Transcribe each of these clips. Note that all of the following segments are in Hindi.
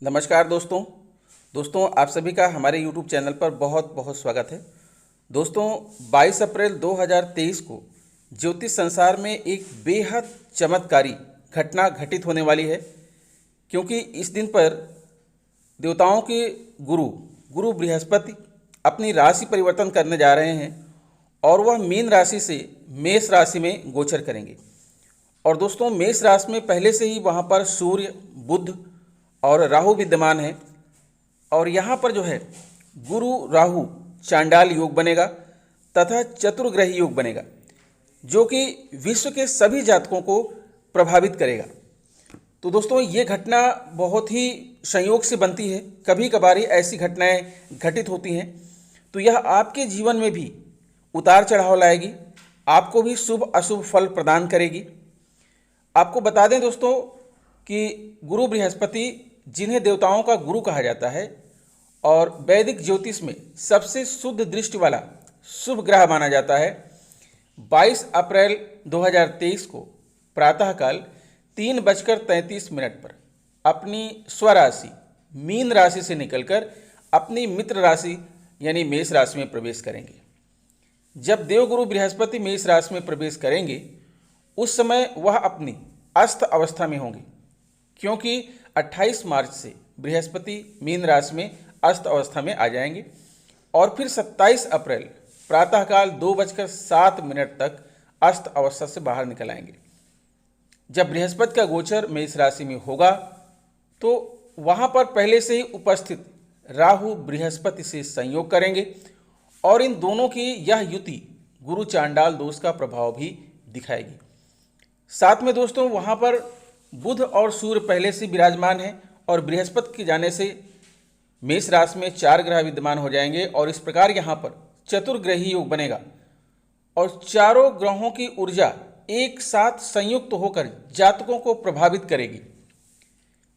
नमस्कार दोस्तों आप सभी का हमारे YouTube चैनल पर बहुत बहुत स्वागत है। दोस्तों 22 अप्रैल 2023 को ज्योतिष संसार में एक बेहद चमत्कारी घटना घटित होने वाली है, क्योंकि इस दिन पर देवताओं के गुरु बृहस्पति अपनी राशि परिवर्तन करने जा रहे हैं और वह मीन राशि से मेष राशि में गोचर करेंगे। और दोस्तों मेष राशि में पहले से ही वहाँ पर सूर्य, बुध और राहु विद्यमान है। और यहाँ पर जो है गुरु राहु चांडाल योग बनेगा तथा चतुर्ग्रही योग बनेगा, जो कि विश्व के सभी जातकों को प्रभावित करेगा। तो दोस्तों ये घटना बहुत ही संयोग से बनती है, कभी कभार ऐसी घटनाएं घटित होती हैं। तो यह आपके जीवन में भी उतार चढ़ाव लाएगी, आपको भी शुभ अशुभ फल प्रदान करेगी। आपको बता दें दोस्तों कि गुरु बृहस्पति, जिन्हें देवताओं का गुरु कहा जाता है और वैदिक ज्योतिष में सबसे शुद्ध दृष्टि वाला शुभ ग्रह माना जाता है, 22 अप्रैल 2023 को प्रातःकाल 3:33 पर अपनी स्वराशि मीन राशि से निकलकर अपनी मित्र राशि यानी मेष राशि में प्रवेश करेंगे। जब देवगुरु बृहस्पति मेष राशि में प्रवेश करेंगे उस समय वह अपनी अस्त अवस्था में होंगे, क्योंकि 28 मार्च से बृहस्पति मीन राशि में अस्त अवस्था में आ जाएंगे और फिर 27 अप्रैल प्रातःकाल 2:07 तक अस्त अवस्था से बाहर निकल आएंगे। जब बृहस्पति का गोचर मेष राशि में होगा तो वहाँ पर पहले से ही उपस्थित राहु बृहस्पति से संयोग करेंगे और इन दोनों की यह युति गुरु चांडाल दोष का प्रभाव भी दिखाएगी। साथ में दोस्तों वहाँ पर बुध और सूर्य पहले से विराजमान हैं और बृहस्पति के जाने से मेष राशि में 4 ग्रह विद्यमान हो जाएंगे और इस प्रकार यहाँ पर चतुर्ग्रही योग बनेगा और चारों ग्रहों की ऊर्जा एक साथ संयुक्त होकर जातकों को प्रभावित करेगी।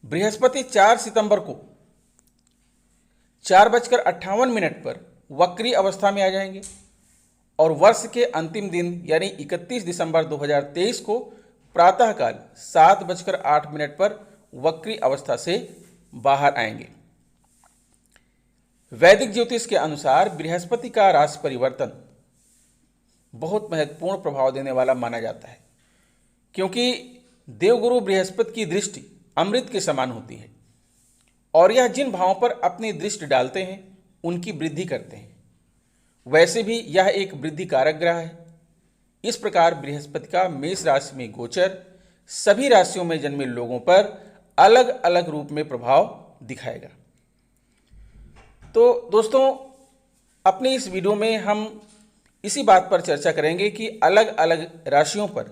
बृहस्पति 4 सितंबर को 4:58 पर वक्री अवस्था में आ जाएंगे और वर्ष के अंतिम दिन यानी 31 दिसंबर 2023 को प्रातःकाल 7:08 पर वक्री अवस्था से बाहर आएंगे। वैदिक ज्योतिष के अनुसार बृहस्पति का राशि परिवर्तन बहुत महत्वपूर्ण प्रभाव देने वाला माना जाता है, क्योंकि देवगुरु बृहस्पति की दृष्टि अमृत के समान होती है और यह जिन भावों पर अपनी दृष्टि डालते हैं उनकी वृद्धि करते हैं। वैसे भी यह एक वृद्धि कारक ग्रह है। इस प्रकार बृहस्पति का मेष राशि में गोचर सभी राशियों में जन्मे लोगों पर अलग अलग रूप में प्रभाव दिखाएगा। तो दोस्तों अपनी इस वीडियो में हम इसी बात पर चर्चा करेंगे कि अलग अलग राशियों पर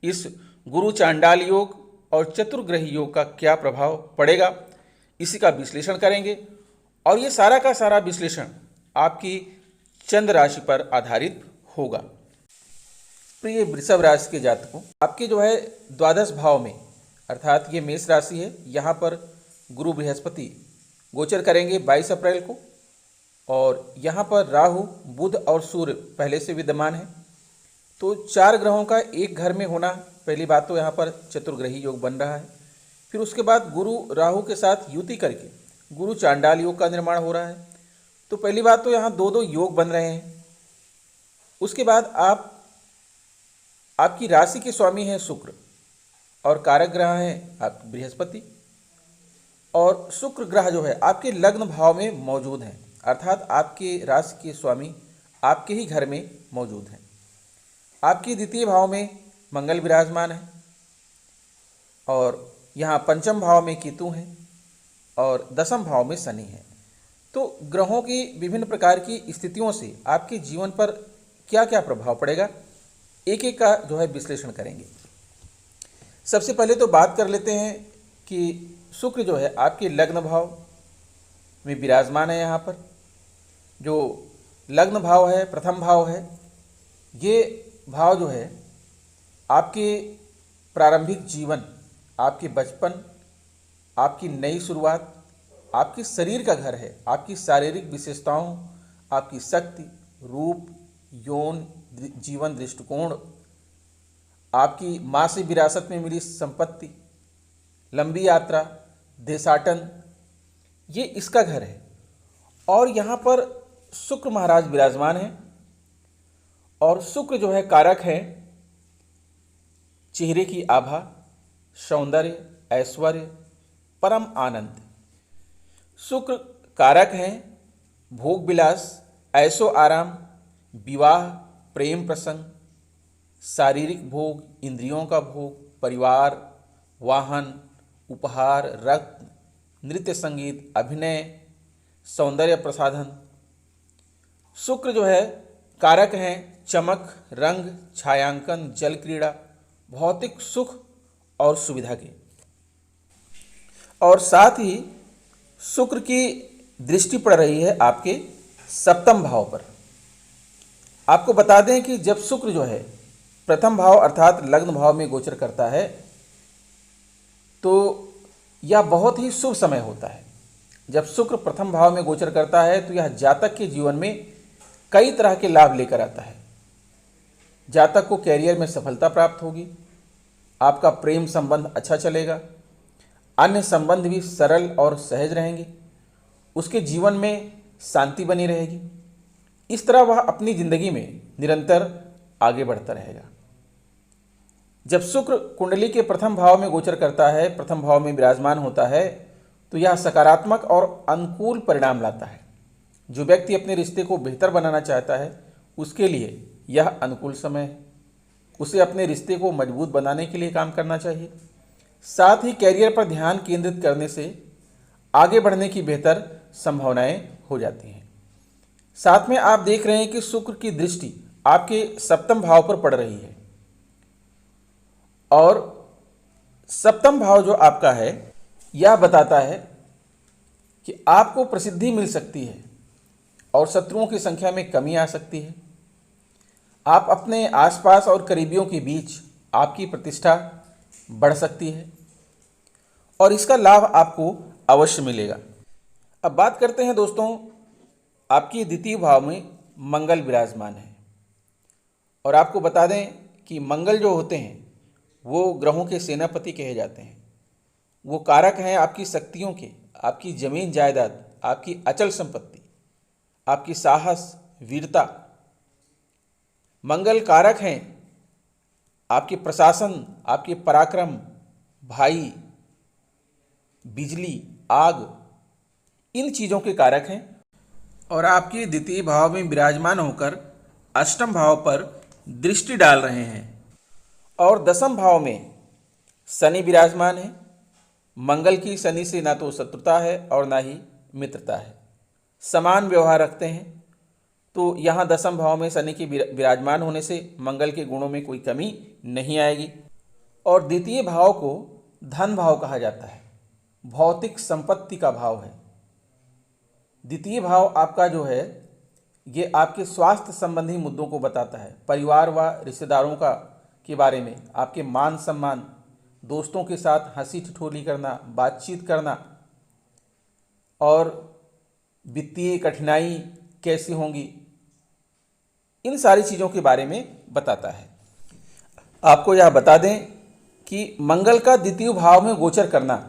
इस गुरु चांडाल योग और चतुर्ग्रही योग का क्या प्रभाव पड़ेगा, इसी का विश्लेषण करेंगे। और ये सारा का सारा विश्लेषण आपकी चंद्र राशि पर आधारित होगा। प्रिय वृषभ राशि के जातकों, आपके जो है द्वादश भाव में अर्थात ये मेष राशि है, यहाँ पर गुरु बृहस्पति गोचर करेंगे 22 अप्रैल को और यहाँ पर राहु, बुध और सूर्य पहले से विद्यमान है। तो 4 ग्रहों का एक घर में होना, पहली बात तो यहाँ पर चतुर्ग्रही योग बन रहा है। फिर उसके बाद गुरु राहु के साथ युति करके गुरु चांडाल योग का निर्माण हो रहा है। तो पहली बात तो यहाँ 2 योग बन रहे हैं। उसके बाद आपकी राशि के स्वामी हैं शुक्र और कारक ग्रह हैं आप बृहस्पति, और शुक्र ग्रह जो है आपके लग्न भाव में मौजूद हैं, अर्थात आपके राशि के स्वामी आपके ही घर में मौजूद हैं। आपके द्वितीय भाव में मंगल विराजमान है और यहाँ पंचम भाव में केतु हैं और दसम भाव में शनि है। तो ग्रहों की विभिन्न प्रकार की स्थितियों से आपके जीवन पर क्या क्या प्रभाव पड़ेगा, एक एक का जो है विश्लेषण करेंगे। सबसे पहले तो बात कर लेते हैं कि शुक्र जो है आपके लग्न भाव में विराजमान है। यहाँ पर जो लग्न भाव है, प्रथम भाव है, ये भाव जो है आपके प्रारंभिक जीवन, आपके बचपन, आपकी नई शुरुआत, आपके शरीर का घर है, आपकी शारीरिक विशेषताओं, आपकी शक्ति, रूप, यौन जीवन दृष्टिकोण, आपकी माँ से विरासत में मिली संपत्ति, लंबी यात्रा, देशाटन, ये इसका घर है और यहाँ पर शुक्र महाराज विराजमान हैं। और शुक्र जो है कारक है चेहरे की आभा, सौंदर्य, ऐश्वर्य, परम आनंद। शुक्र कारक हैं भोग विलास, ऐशो आराम, विवाह, प्रेम प्रसंग, शारीरिक भोग, इंद्रियों का भोग, परिवार, वाहन, उपहार, रक्त, नृत्य संगीत, अभिनय, सौंदर्य प्रसाधन। शुक्र जो है कारक हैं चमक, रंग, छायांकन, जल क्रीड़ा, भौतिक सुख और सुविधा के। और साथ ही शुक्र की दृष्टि पड़ रही है आपके सप्तम भाव पर। आपको बता दें कि जब शुक्र जो है प्रथम भाव अर्थात लग्न भाव में गोचर करता है तो यह बहुत ही शुभ समय होता है। जब शुक्र प्रथम भाव में गोचर करता है तो यह जातक के जीवन में कई तरह के लाभ लेकर आता है। जातक को कैरियर में सफलता प्राप्त होगी, आपका प्रेम संबंध अच्छा चलेगा, अन्य संबंध भी सरल और सहज रहेंगे, उसके जीवन में शांति बनी रहेगी। इस तरह वह अपनी जिंदगी में निरंतर आगे बढ़ता रहेगा। जब शुक्र कुंडली के प्रथम भाव में गोचर करता है, प्रथम भाव में विराजमान होता है, तो यह सकारात्मक और अनुकूल परिणाम लाता है। जो व्यक्ति अपने रिश्ते को बेहतर बनाना चाहता है उसके लिए यह अनुकूल समय है। उसे अपने रिश्ते को मजबूत बनाने के लिए काम करना चाहिए। साथ ही कैरियर पर ध्यान केंद्रित करने से आगे बढ़ने की बेहतर संभावनाएं हो जाती हैं। साथ में आप देख रहे हैं कि शुक्र की दृष्टि आपके सप्तम भाव पर पड़ रही है और सप्तम भाव जो आपका है यह बताता है कि आपको प्रसिद्धि मिल सकती है और शत्रुओं की संख्या में कमी आ सकती है। आप अपने आसपास और करीबियों के बीच आपकी प्रतिष्ठा बढ़ सकती है और इसका लाभ आपको अवश्य मिलेगा। अब बात करते हैं दोस्तों, आपकी द्वितीय भाव में मंगल विराजमान है और आपको बता दें कि मंगल जो होते हैं वो ग्रहों के सेनापति कहे जाते हैं। वो कारक हैं आपकी शक्तियों के, आपकी जमीन जायदाद, आपकी अचल संपत्ति, आपकी साहस, वीरता। मंगल कारक हैं आपके प्रशासन, आपके पराक्रम, भाई, बिजली, आग, इन चीज़ों के कारक हैं। और आपके द्वितीय भाव में विराजमान होकर अष्टम भाव पर दृष्टि डाल रहे हैं और दसम भाव में शनि विराजमान है। मंगल की शनि से ना तो शत्रुता है और ना ही मित्रता है, समान व्यवहार रखते हैं। तो यहाँ दसम भाव में शनि के विराजमान होने से मंगल के गुणों में कोई कमी नहीं आएगी। और द्वितीय भाव को धन भाव कहा जाता है, भौतिक संपत्ति का भाव है। द्वितीय भाव आपका जो है ये आपके स्वास्थ्य संबंधी मुद्दों को बताता है, परिवार व रिश्तेदारों का के बारे में, आपके मान सम्मान, दोस्तों के साथ हंसी ठिठोली करना, बातचीत करना और वित्तीय कठिनाई कैसी होंगी, इन सारी चीज़ों के बारे में बताता है। आपको यह बता दें कि मंगल का द्वितीय भाव में गोचर करना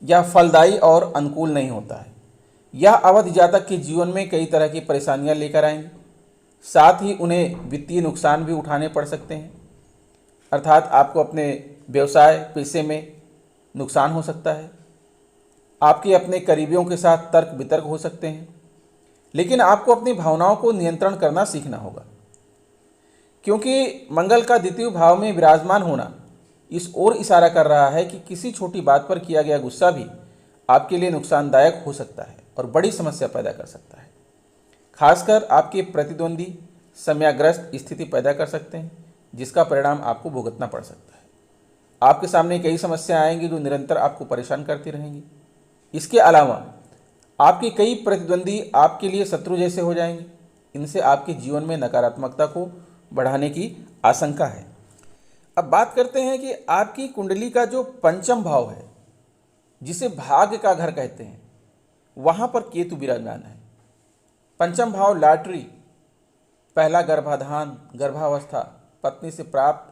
यह फलदायी और अनुकूल नहीं होता है। यह अवधि जातक के जीवन में कई तरह की परेशानियां लेकर आएंगे। साथ ही उन्हें वित्तीय नुकसान भी उठाने पड़ सकते हैं, अर्थात आपको अपने व्यवसाय पेशे में नुकसान हो सकता है। आपके अपने करीबियों के साथ तर्क वितर्क हो सकते हैं, लेकिन आपको अपनी भावनाओं को नियंत्रण करना सीखना होगा, क्योंकि मंगल का द्वितीय भाव में विराजमान होना इस ओर इशारा कर रहा है कि किसी छोटी बात पर किया गया गुस्सा भी आपके लिए नुकसानदायक हो सकता है और बड़ी समस्या पैदा कर सकता है। खासकर आपके प्रतिद्वंदी समयाग्रस्त स्थिति पैदा कर सकते हैं, जिसका परिणाम आपको भुगतना पड़ सकता है। आपके सामने कई समस्याएं आएंगी जो निरंतर आपको परेशान करती रहेंगी। इसके अलावा आपके कई प्रतिद्वंदी आपके लिए शत्रु जैसे हो जाएंगे। इनसे आपके जीवन में नकारात्मकता को बढ़ाने की आशंका है। अब बात करते हैं कि आपकी कुंडली का जो पंचम भाव है, जिसे भाग्य का घर कहते हैं, वहाँ पर केतु विराजमान है। पंचम भाव लॉटरी, पहला गर्भाधान, गर्भावस्था, पत्नी से प्राप्त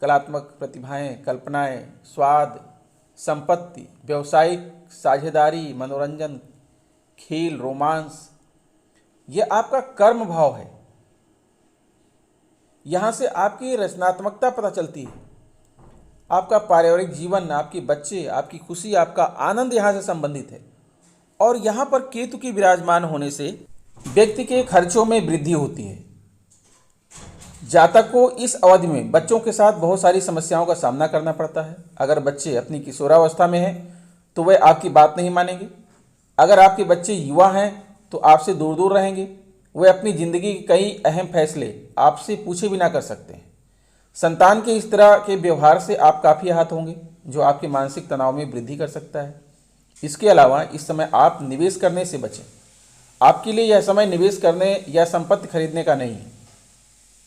कलात्मक प्रतिभाएं, कल्पनाएं, स्वाद, संपत्ति, व्यावसायिक साझेदारी, मनोरंजन, खेल, रोमांस, यह आपका कर्म भाव है। यहाँ से आपकी रचनात्मकता पता चलती है। आपका पारिवारिक जीवन, आपके बच्चे, आपकी खुशी, आपका आनंद यहाँ से संबंधित है। और यहाँ पर केतु की विराजमान होने से व्यक्ति के खर्चों में वृद्धि होती है। जातक को इस अवधि में बच्चों के साथ बहुत सारी समस्याओं का सामना करना पड़ता है। अगर बच्चे अपनी किशोरावस्था में हैं तो वे आपकी बात नहीं मानेंगे। अगर आपके बच्चे युवा हैं तो आपसे दूर दूर रहेंगे। वे अपनी ज़िंदगी के कई अहम फैसले आपसे पूछे बिना कर सकते हैं। संतान के इस तरह के व्यवहार से आप काफ़ी आहत होंगे, जो आपके मानसिक तनाव में वृद्धि कर सकता है। इसके अलावा इस समय आप निवेश करने से बचें। आपके लिए यह समय निवेश करने या संपत्ति खरीदने का नहीं है।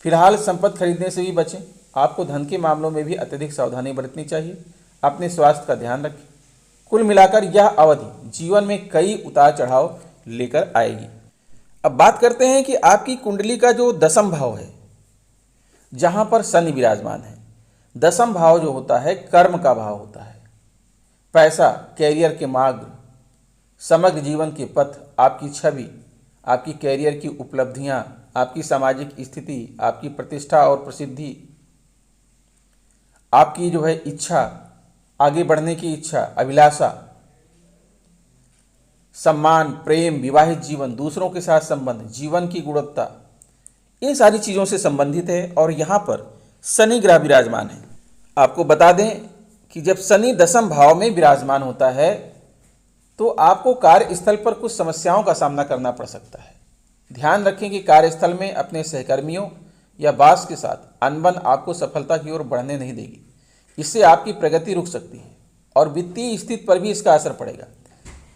फिलहाल संपत्ति खरीदने से भी बचें। आपको धन के मामलों में भी अत्यधिक सावधानी बरतनी चाहिए। अपने स्वास्थ्य का ध्यान रखें। कुल मिलाकर यह अवधि जीवन में कई उतार चढ़ाव लेकर आएगी। अब बात करते हैं कि आपकी कुंडली का जो दसम भाव है, जहाँ पर शनि विराजमान है। दसम भाव जो होता है कर्म का भाव होता है। पैसा, कैरियर के मार्ग, समग्र जीवन के पथ, आपकी छवि, आपकी कैरियर की उपलब्धियां, आपकी सामाजिक स्थिति, आपकी प्रतिष्ठा और प्रसिद्धि, आपकी जो है इच्छा, आगे बढ़ने की इच्छा, अभिलाषा, सम्मान, प्रेम, विवाहित जीवन, दूसरों के साथ संबंध, जीवन की गुणवत्ता, इन सारी चीज़ों से संबंधित है। और यहाँ पर शनि ग्रह विराजमान है। आपको बता दें कि जब शनि दसम भाव में विराजमान होता है तो आपको कार्यस्थल पर कुछ समस्याओं का सामना करना पड़ सकता है। ध्यान रखें कि कार्यस्थल में अपने सहकर्मियों या बॉस के साथ अनबन आपको सफलता की ओर बढ़ने नहीं देगी। इससे आपकी प्रगति रुक सकती है और वित्तीय स्थिति पर भी इसका असर पड़ेगा।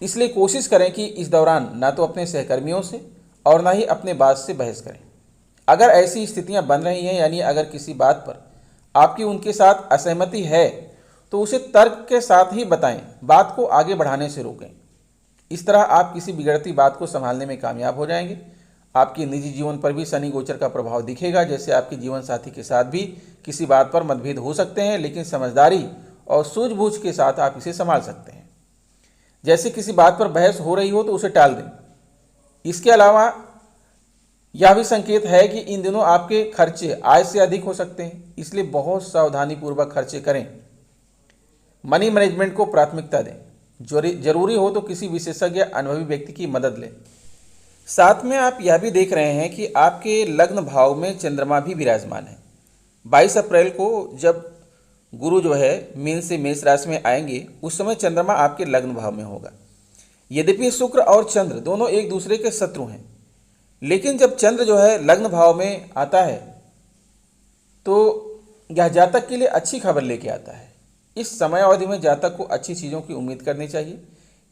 इसलिए कोशिश करें कि इस दौरान ना तो अपने सहकर्मियों से और ना ही अपने बॉस से बहस करें। अगर ऐसी स्थितियां बन रही हैं, यानी अगर किसी बात पर आपकी उनके साथ असहमति है, तो उसे तर्क के साथ ही बताएं, बात को आगे बढ़ाने से रोकें। इस तरह आप किसी बिगड़ती बात को संभालने में कामयाब हो जाएंगे। आपके निजी जीवन पर भी शनि गोचर का प्रभाव दिखेगा। जैसे आपके जीवन साथी के साथ भी किसी बात पर मतभेद हो सकते हैं, लेकिन समझदारी और सूझबूझ के साथ आप इसे संभाल सकते हैं। जैसे किसी बात पर बहस हो रही हो तो उसे टाल दें। इसके अलावा यह भी संकेत है कि इन दिनों आपके खर्चे आय से अधिक हो सकते हैं, इसलिए बहुत सावधानीपूर्वक खर्चे करें। मनी मैनेजमेंट को प्राथमिकता दें। जरूरी हो तो किसी विशेषज्ञ अनुभवी व्यक्ति की मदद लें। साथ में आप यह भी देख रहे हैं कि आपके लग्न भाव में चंद्रमा भी विराजमान है। 22 अप्रैल को जब गुरु जो है मीन से मेष राशि में आएंगे, उस समय चंद्रमा आपके लग्न भाव में होगा। यद्यपि शुक्र और चंद्र दोनों एक दूसरे के शत्रु हैं, लेकिन जब चंद्र जो है लग्न भाव में आता है तो यह जातक के लिए अच्छी खबर लेके आता है। इस समय अवधि में जातक को अच्छी चीज़ों की उम्मीद करनी चाहिए।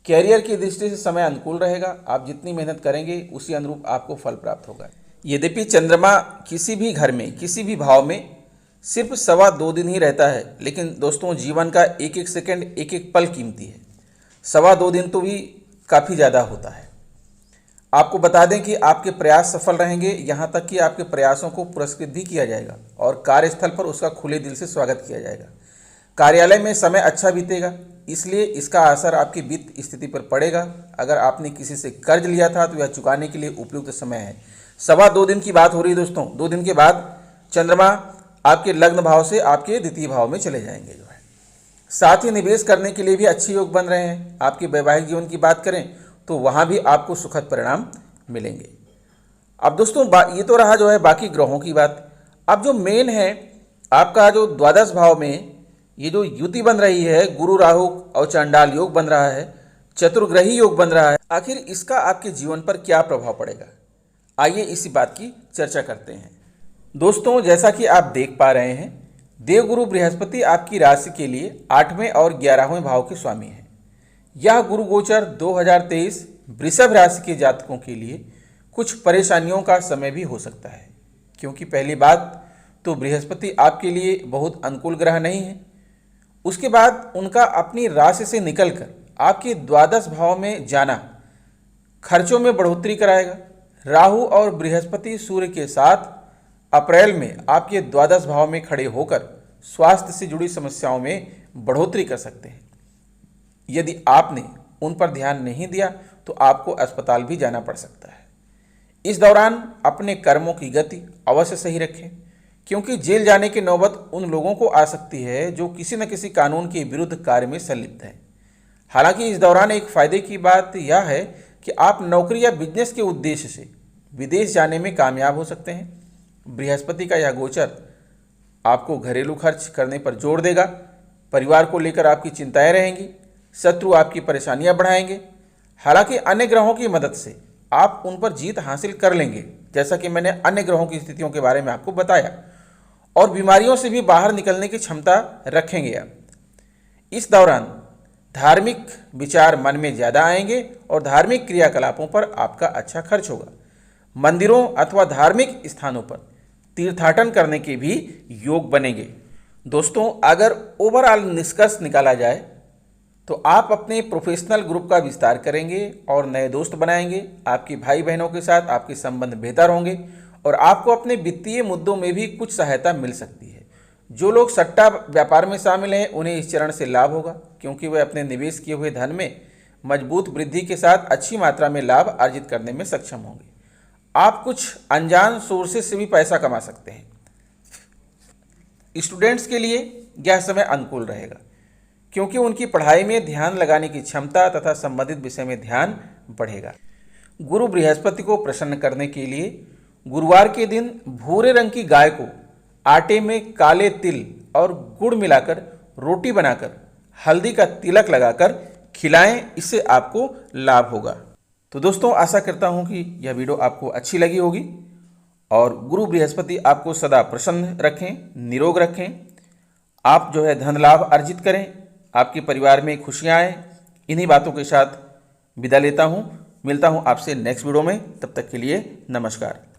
कैरियर की दृष्टि से समय अनुकूल रहेगा। आप जितनी मेहनत करेंगे उसी अनुरूप आपको फल प्राप्त होगा। यद्यपि चंद्रमा किसी भी घर में किसी भी भाव में सिर्फ 2.25 दिन ही रहता है, लेकिन दोस्तों जीवन का एक एक सेकंड, एक एक पल कीमती है। 2.25 दिन तो भी काफ़ी ज़्यादा होता है। आपको बता दें कि आपके प्रयास सफल रहेंगे, यहाँ तक कि आपके प्रयासों को पुरस्कृत भी किया जाएगा और कार्यस्थल पर उसका खुले दिल से स्वागत किया जाएगा। कार्यालय में समय अच्छा बीतेगा, इसलिए इसका असर आपकी वित्त स्थिति पर पड़ेगा। अगर आपने किसी से कर्ज लिया था तो यह चुकाने के लिए उपयुक्त समय है। 2.25 दिन की बात हो रही है दोस्तों। 2 दिन के बाद चंद्रमा आपके लग्न भाव से आपके द्वितीय भाव में चले जाएंगे जो है। साथ ही निवेश करने के लिए भी अच्छे योग बन रहे हैं। आपके वैवाहिक जीवन की बात करें तो वहाँ भी आपको सुखद परिणाम मिलेंगे। अब दोस्तों ये तो रहा जो है बाकी ग्रहों की बात। अब जो मेन है आपका जो द्वादश भाव में ये जो युति बन रही है, गुरु राहु और चांडाल योग बन रहा है, चतुर्ग्रही योग बन रहा है, आखिर इसका आपके जीवन पर क्या प्रभाव पड़ेगा, आइए इसी बात की चर्चा करते हैं। दोस्तों जैसा कि आप देख पा रहे हैं, देवगुरु बृहस्पति आपकी राशि के लिए 8वें और 11वें भाव के स्वामी हैं। यह गुरु गोचर 2023 वृषभ राशि के जातकों के लिए कुछ परेशानियों का समय भी हो सकता है, क्योंकि पहली बात तो बृहस्पति आपके लिए बहुत अनुकूल ग्रह नहीं है। उसके बाद उनका अपनी राशि से निकलकर आपके द्वादश भाव में जाना खर्चों में बढ़ोतरी कराएगा। राहु और बृहस्पति सूर्य के साथ अप्रैल में आपके द्वादश भाव में खड़े होकर स्वास्थ्य से जुड़ी समस्याओं में बढ़ोतरी कर सकते हैं। यदि आपने उन पर ध्यान नहीं दिया तो आपको अस्पताल भी जाना पड़ सकता है। इस दौरान अपने कर्मों की गति अवश्य सही रखें, क्योंकि जेल जाने की नौबत उन लोगों को आ सकती है जो किसी न किसी कानून के विरुद्ध कार्य में संलिप्त हैं। हालांकि इस दौरान एक फायदे की बात यह है कि आप नौकरी या बिजनेस के उद्देश्य से विदेश जाने में कामयाब हो सकते हैं। बृहस्पति का यह गोचर आपको घरेलू खर्च करने पर जोर देगा। परिवार को लेकर आपकी चिंताएं रहेंगी। शत्रु आपकी परेशानियां बढ़ाएंगे। हालांकि अन्य ग्रहों की मदद से आप उन पर जीत हासिल कर लेंगे, जैसा कि मैंने अन्य ग्रहों की स्थितियों के बारे में आपको बताया, और बीमारियों से भी बाहर निकलने की क्षमता रखेंगे आप। इस दौरान धार्मिक विचार मन में ज़्यादा आएंगे और धार्मिक क्रियाकलापों पर आपका अच्छा खर्च होगा। मंदिरों अथवा धार्मिक स्थानों पर तीर्थाटन करने के भी योग बनेंगे। दोस्तों, अगर ओवरऑल निष्कर्ष निकाला जाए तो आप अपने प्रोफेशनल ग्रुप का विस्तार करेंगे और नए दोस्त बनाएंगे। आपके भाई बहनों के साथ आपके संबंध बेहतर होंगे और आपको अपने वित्तीय मुद्दों में भी कुछ सहायता मिल सकती है। जो लोग सट्टा व्यापार में शामिल हैं उन्हें इस चरण से लाभ होगा, क्योंकि वे अपने निवेश किए हुए धन में मजबूत वृद्धि के साथ अच्छी मात्रा में लाभ अर्जित करने में सक्षम होंगे। आप कुछ अनजान सोर्सेस से भी पैसा कमा सकते हैं। स्टूडेंट्स के लिए यह समय अनुकूल रहेगा, क्योंकि उनकी पढ़ाई में ध्यान लगाने की क्षमता तथा संबंधित विषय में ध्यान बढ़ेगा। गुरु बृहस्पति को प्रसन्न करने के लिए गुरुवार के दिन भूरे रंग की गाय को आटे में काले तिल और गुड़ मिलाकर रोटी बनाकर हल्दी का तिलक लगाकर खिलाएं। इससे आपको लाभ होगा। तो दोस्तों, आशा करता हूं कि यह वीडियो आपको अच्छी लगी होगी और गुरु बृहस्पति आपको सदा प्रसन्न रखें, निरोग रखें। आप धन लाभ अर्जित करें, आपके परिवार में खुशियां आए। इन्हीं बातों के साथ विदा लेता हूं। मिलता हूं आपसे नेक्स्ट वीडियो में। तब तक के लिए नमस्कार।